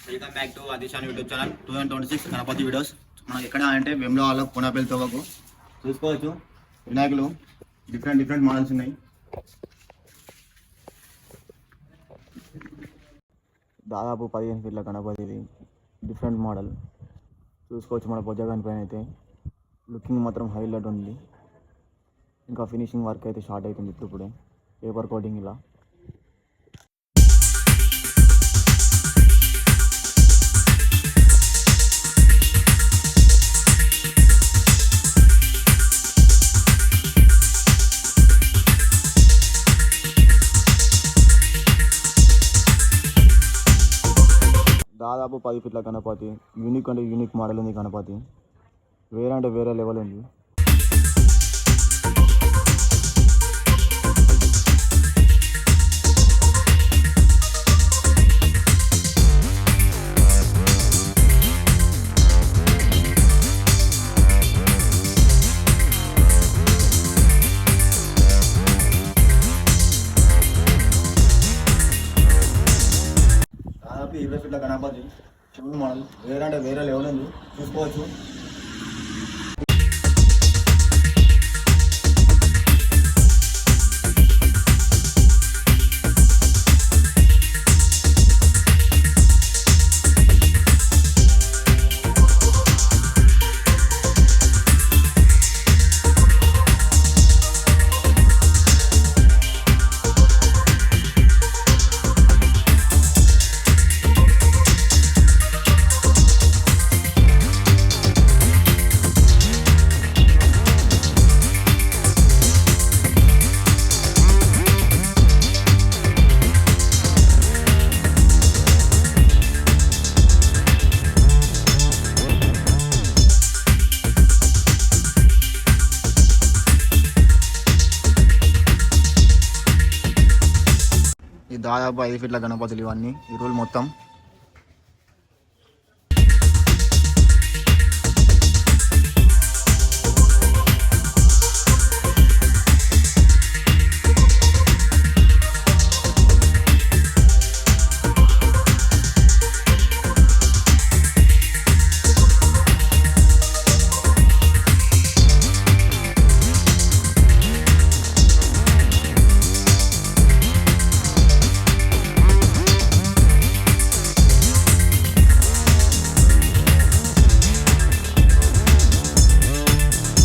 Welcome back to Adishan YouTube channel 2026 Ganapati videos. మనకి ఎక్కడ అంటే వేములవాడలో కోనపల్లి తోవకు చూసుకోవచ్చు. వినాయకులు డిఫరెంట్ మోడల్స్ ఉన్నాయి. దాదాపు 15 ఫీట్ల గణపతిది డిఫరెంట్ మోడల్ చూసుకోవచ్చు. మన బొజ్జగాని పైన అయితే లుకింగ్ మాత్రం హైలైట్ ఉంది. ఇంకా ఫినిషింగ్ వర్క్ అయితే స్టార్ట్ అవుతుంది ఇప్పుడే పేపర్ కోటింగ్ ఇలా. దాదాపు 10 ఫీట్ల గణపతి, యూనిక్ అంటే యూనిక్ మోడల్ ఉంది. గణపతి వేరే అంటే వేరే లెవెల్ ఉంది. దాదాపు 20 ఫీట్ల గణపతి శివుని మోడల్ వేరే అంటే వేరే లెవెల్ ఉంది చూసుకోవచ్చు. దాదాపు 5 ఫీట్ల గణపతులు ఇవన్నీ ఈ రోజు మొత్తం